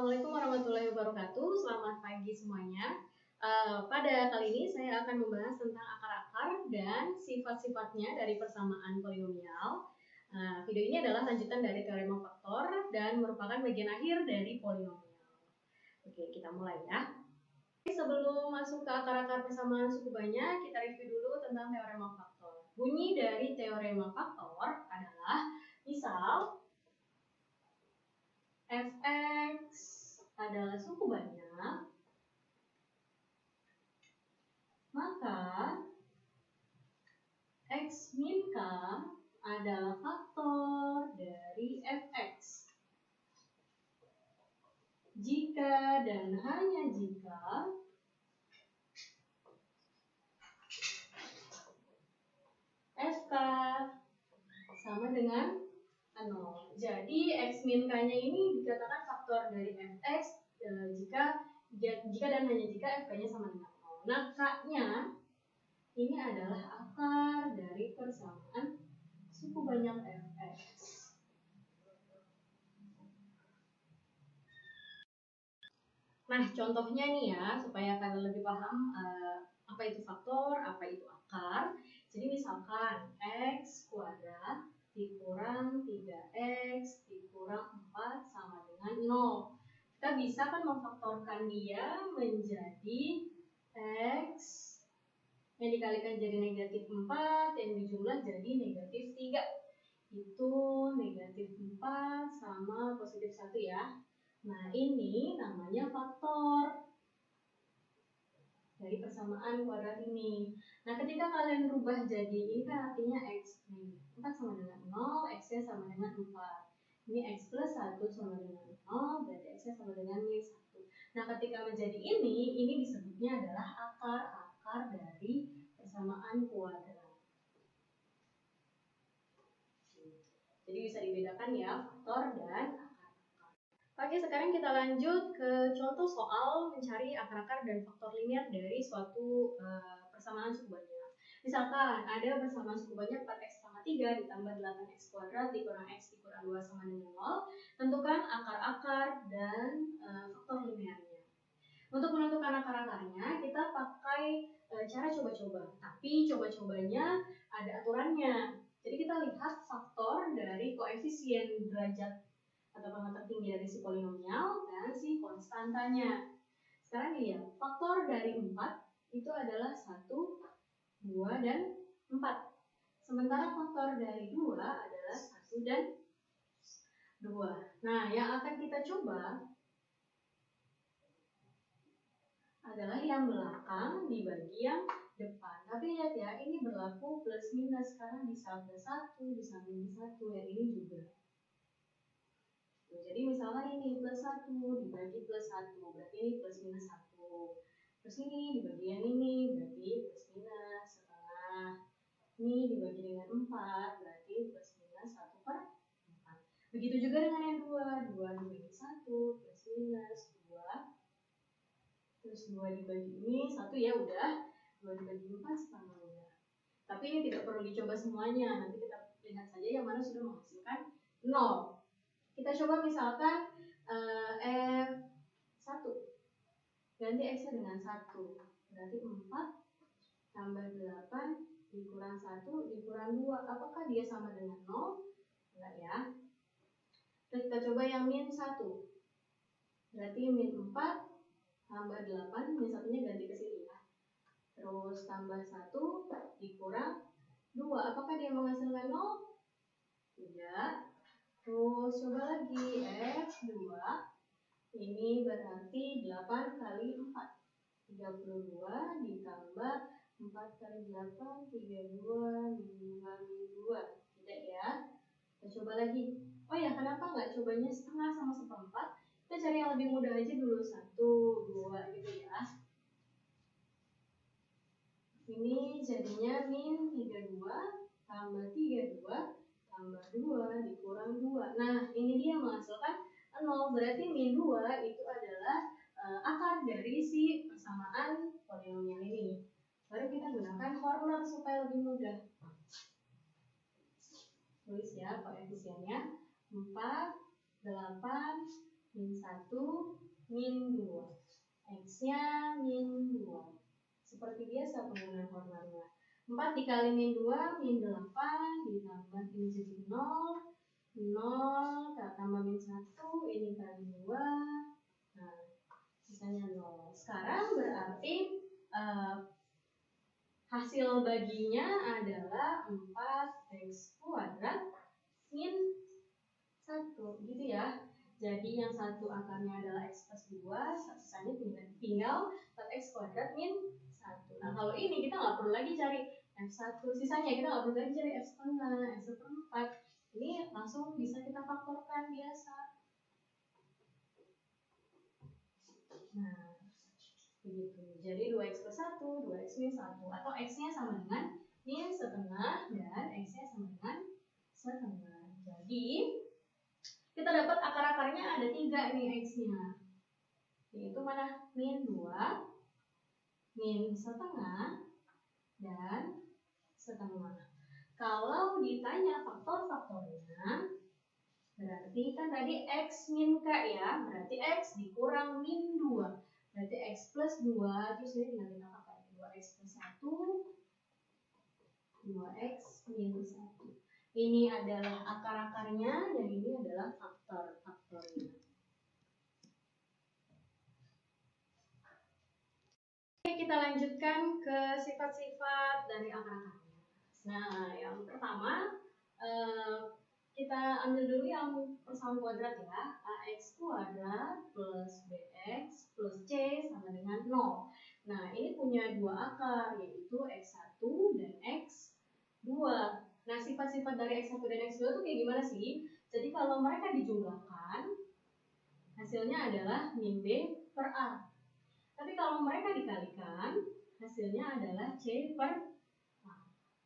Assalamualaikum warahmatullahi wabarakatuh. Selamat pagi semuanya. Pada kali ini saya akan membahas tentang akar-akar dan sifat-sifatnya dari persamaan polinomial. Video ini adalah lanjutan dari teorema faktor dan merupakan bagian akhir dari polinomial. Oke, kita mulai ya. Sebelum masuk ke akar-akar persamaan suku banyak, kita review dulu tentang teorema faktor. Bunyi dari teorema faktor adalah misal fx adalah suku banyak, maka x min k adalah faktor dari fx. Jika dan hanya jika fk sama dengan 0. Jadi x min k-nya ini dikatakan faktor dari fx jika dan hanya jika fk-nya sama dengan 0. Nah, k-nya ini adalah akar dari persamaan suku banyak fx. Nah, contohnya nih ya, supaya kalian lebih paham apa itu faktor, apa itu akar. Jadi misalkan x kuadrat dikurang 3x dikurang 4 sama dengan 0. Kita bisa kan memfaktorkan dia menjadi x yang dikalikan jadi negatif 4, yang dijumlah jadi negatif 3. Itu negatif 4 sama positif 1 ya. Nah, ini namanya faktor dari persamaan kuadrat ini. Nah, ketika kalian rubah jadi ini kan artinya x nih. 4 sama dengan 0, x-nya sama dengan 4. Ini x plus 1 sama dengan 0, berarti x-nya sama dengan min 1. Nah, ketika menjadi ini disebutnya adalah akar-akar dari persamaan kuadrat. Jadi bisa dibedakan ya, faktor dan akar. Oke, sekarang kita lanjut ke contoh soal mencari akar-akar dan faktor linear dari suatu persamaan suku banyak. Misalkan ada persamaan suku banyak 4x sama 3 ditambah 8x kuadrat dikurang x dikurang 2 sama dengan 0. Tentukan akar-akar dan faktor linearnya. Untuk menentukan akar-akarnya, kita pakai cara coba-coba. Tapi coba-cobanya ada aturannya. Jadi kita lihat faktor dari koefisien derajat atau pangkat tertinggi dari si polinomial dan si konstantanya. Sekarang lihat, faktor dari 4 itu adalah 1, 2, dan 4. Sementara faktor dari 2 adalah 1 dan 2. Nah, yang akan kita coba adalah yang belakang dibagi yang depan. Tapi lihat ya, ini berlaku plus minus karena bisa plus 1, bisa minus 1, yang ini juga. Jadi misalnya ini plus 1 dibagi plus 1, berarti ini plus minus 1. Terus ini dibagi yang ini, berarti plus minus setengah. Ini dibagi dengan 4, berarti plus minus 1 per 4. Begitu juga dengan yang 2 dibagi 1, plus minus 2. Terus 2 dibagi ini, 1 ya udah. 2 dibagi 4 setengah udah. Tapi ini tidak perlu dicoba semuanya, nanti kita lihat saja yang mana sudah menghasilkan 0. Kita coba misalkan F1 ganti x-nya dengan 1, berarti 4 tambah 8 dikurang 1 dikurang 2. Apakah dia sama dengan 0? Enggak ya. Terus kita coba yang min 1, berarti min 4 tambah 8, min 1-nya ganti ke sini ya. Terus tambah 1 dikurang 2. Apakah dia menghasilkan 0? Tidak. Terus coba lagi F2, ini berarti 8 kali 4, 32 ditambah 4 kali 8, 32, min 2. Tidak ya. Kita coba lagi. Oh ya, kenapa nggak cobanya setengah sama seperempat? Kita cari yang lebih mudah aja dulu, 1, 2 gitu ya. Ini jadinya min 32 tambah 32 tambah 2 dikurang 2. Nah, ini dia menghasilkan 0. Berarti min 2 itu adalah akar dari si persamaan polinomial ini. Baru kita gunakan formula supaya lebih mudah. Tulis ya koefisiennya 4, 8, min 1, min 2. X-nya min 2. Seperti biasa penggunaan formula. 4 dikali min 2, min 8, ditambah ini jadi 0, 0, tambah min 1, ini kali 2, nah, sisanya 0. Sekarang berarti hasil baginya adalah 4x kuadrat min 1, gitu ya. Jadi yang satu akarnya adalah x plus 2, sisanya tinggal 4x kuadrat min 1. Nah kalau ini kita nggak perlu lagi cari f1, sisanya kita nggak perlu lagi cari f setengah, f seperempat. Ini langsung bisa kita faktorkan biasa. Nah, begitu. Jadi 2x plus 1, 2x min 1. Atau x-nya sama dengan min setengah dan x-nya sama dengan setengah. Jadi, kita dapat akar-akarnya ada 3 nih x-nya. Yaitu mana? Min 2, min setengah, dan setengah. Kalau ditanya faktor-faktornya, berarti kan tadi x min k ya, berarti x dikurang min 2. Berarti x plus 2, terus ini tinggal kita pakai 2x plus 1, 2x min 1. Ini adalah akar-akarnya, dan ini adalah faktor-faktornya. Oke, kita lanjutkan ke sifat-sifat dari akar-akarnya. Nah, yang pertama, kita ambil dulu yang persamaan kuadrat ya. Ax kuadrat plus bx plus c sama dengan 0. Nah, ini punya dua akar, yaitu x1 dan x2. Nah, sifat-sifat dari x1 dan x2 itu kayak gimana sih? Jadi kalau mereka dijumlahkan, hasilnya adalah min b per a. Tapi kalau mereka dikalikan, hasilnya adalah c per a.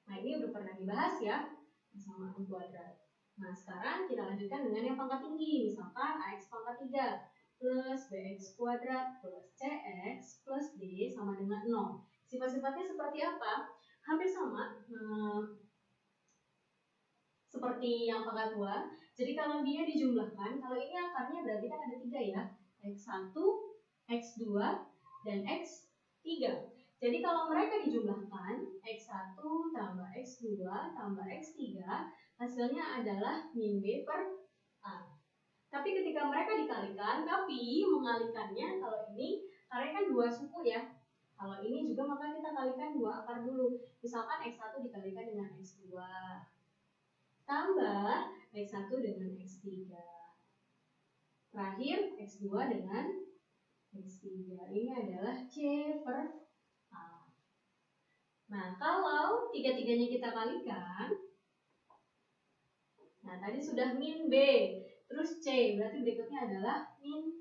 Nah, ini udah pernah dibahas ya, persamaan kuadrat. Nah, sekarang kita lanjutkan dengan yang pangkat tinggi. Misalkan ax pangkat 3 plus bx kuadrat plus cx plus d sama dengan 0. Sifat-sifatnya seperti apa? Hampir sama seperti yang pangkat 2. Jadi kalau dia dijumlahkan, kalau ini akarnya berarti kan ada 3 ya. x1, x2, dan x3. Jadi kalau mereka dijumlahkan, x1 tambah x2 tambah x3, hasilnya adalah min b per a. Tapi ketika mereka dikalikan, tapi mengalikannya kalau ini, karena kan dua suku ya. Kalau ini juga maka kita kalikan dua akar dulu. Misalkan x1 dikalikan dengan x2, tambah x1 dengan x3. Terakhir x2 dengan x3. Ini adalah c per a. Nah, kalau tiga-tiganya kita kalikan, nah tadi sudah min b, terus c, berarti berikutnya adalah min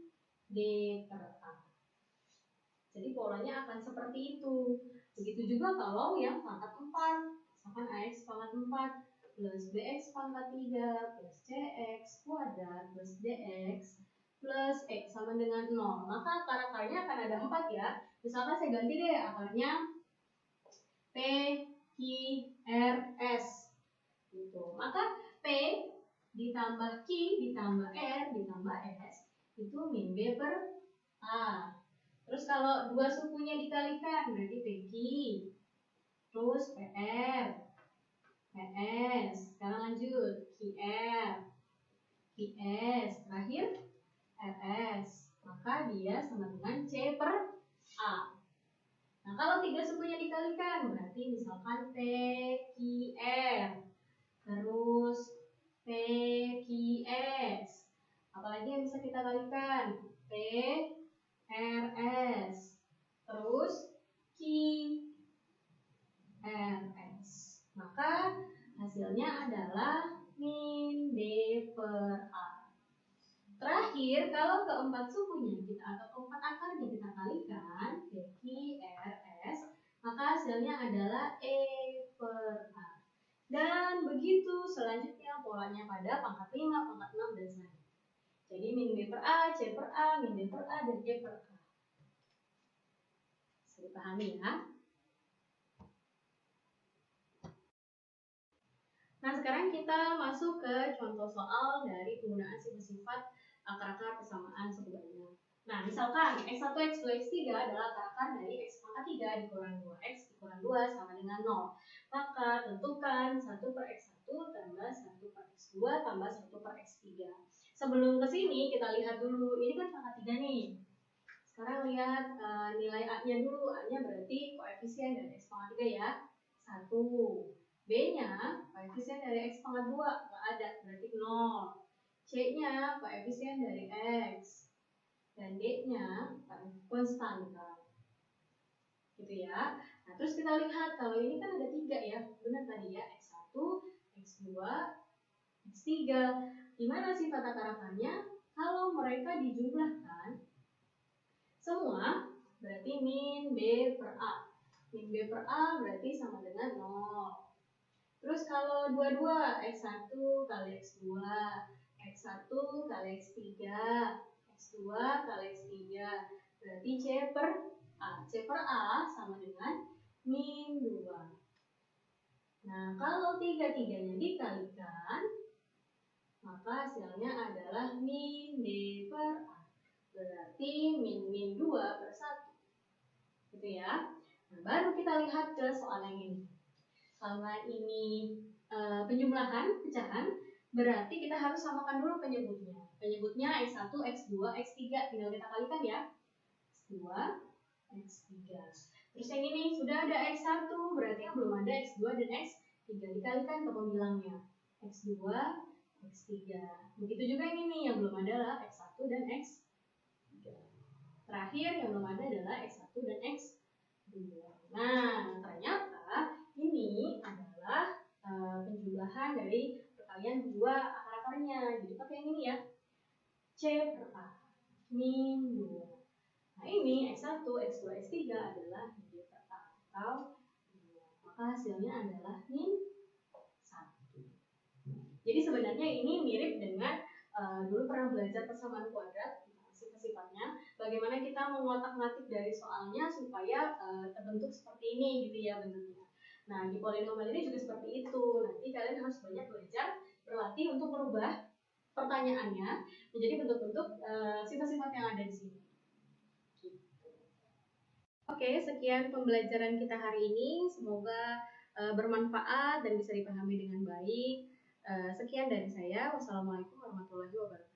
d per a. Jadi polanya akan seperti itu. Begitu juga kalau yang pangkat 4, misalkan ax pangkat 4 plus bx pangkat 3 plus cx kuadrat plus dx plus x sama dengan 0. Maka akar-akarnya akan ada 4 ya. Misalkan saya ganti deh akarnya P, Q, R, S. Gitu. Maka P ditambah Q ditambah R ditambah S itu min B per A. Terus kalau dua sukunya dikalikan berarti PQ. Terus PR, PS. Sekarang lanjut QR, PS. Terakhir RS. Maka dia sama dengan C per A. Nah, kalau tiga sukunya dikalikan, berarti misalkan PQR, terus PQS. Apalagi yang bisa kita kalikan? PRS, terus QRS. Maka hasilnya adalah min D per A. Terakhir, kalau keempat sukunya kita atau keempat akarnya kita kalikan, PQRS, maka hasilnya adalah E per A. Dan begitu selanjutnya polanya pada pangkat 5, pangkat 6, dan selanjutnya. Jadi min B per A, C per A, min D per A, dan E per A. Bisa dipahami ya? Nah, sekarang kita masuk ke contoh soal dari penggunaan sifat-sifat akar-akar persamaan suku banyak. Nah, misalkan X1, X2, X3 adalah akar-akar dari X pangkat 3 dikurang 2X dikurang 2 sama dengan 0. Maka tentukan 1 per X1 tambah 1 per X2 tambah 1 per X3. Sebelum ke sini kita lihat dulu, ini kan pangkat 3 nih. Sekarang lihat nilai A-nya dulu. A-nya berarti koefisien dari X pangkat 3 ya. 1. B-nya koefisien dari X pangkat 2, nggak ada, berarti 0. C-nya koefisien dari X. Dan D-nya konstanta. Gitu ya. Nah, terus kita lihat kalau ini kan ada 3 ya. Benar tadi ya, X1, X2, X3. Gimana sifat akar-akarnya? Kalau mereka dijumlahkan semua berarti min B per A. Min B per A berarti sama dengan 0. Terus kalau dua-dua, X1 kali X2, X1 kali X3, X2 kali X3, berarti C per A. C per A sama dengan min 2. Nah, kalau tiga-tiganya dikalikan, maka hasilnya adalah min D per A. Berarti min 2 per 1. Gitu ya. Nah, baru kita lihat ke soal yang ini. Karena ini penjumlahan, pecahan, berarti kita harus samakan dulu penyebutnya. Penyebutnya X1, X2, X3, tinggal kita kalikan ya. X2, X3. Terus yang ini sudah ada X1, berarti yang belum ada X2 dan X3. Dikalikan ke pembilangnya. X2, X3. Begitu juga yang ini, yang belum ada adalah X1 dan X3. Terakhir yang belum ada adalah X1 dan X2. Nah, ternyata ini adalah penjumlahan dari perkalian dua akar-akarnya. Jadi pakai yang ini ya. C per A min 2. Nah, ini X1, X2, X3 adalah min D per A atau 2. Maka hasilnya adalah min 1. Jadi sebenarnya ini mirip dengan dulu pernah belajar persamaan kuadrat, sifat-sifatnya, bagaimana kita mengotak-ngatik dari soalnya supaya terbentuk seperti ini gitu ya bentuknya. Nah, di polinomial ini juga seperti itu. Nanti kalian harus banyak belajar, berlatih untuk merubah pertanyaannya menjadi bentuk-bentuk sifat-sifat yang ada di sini. Oke, sekian pembelajaran kita hari ini. Semoga bermanfaat dan bisa dipahami dengan baik. Sekian dari saya. Wassalamualaikum warahmatullahi wabarakatuh.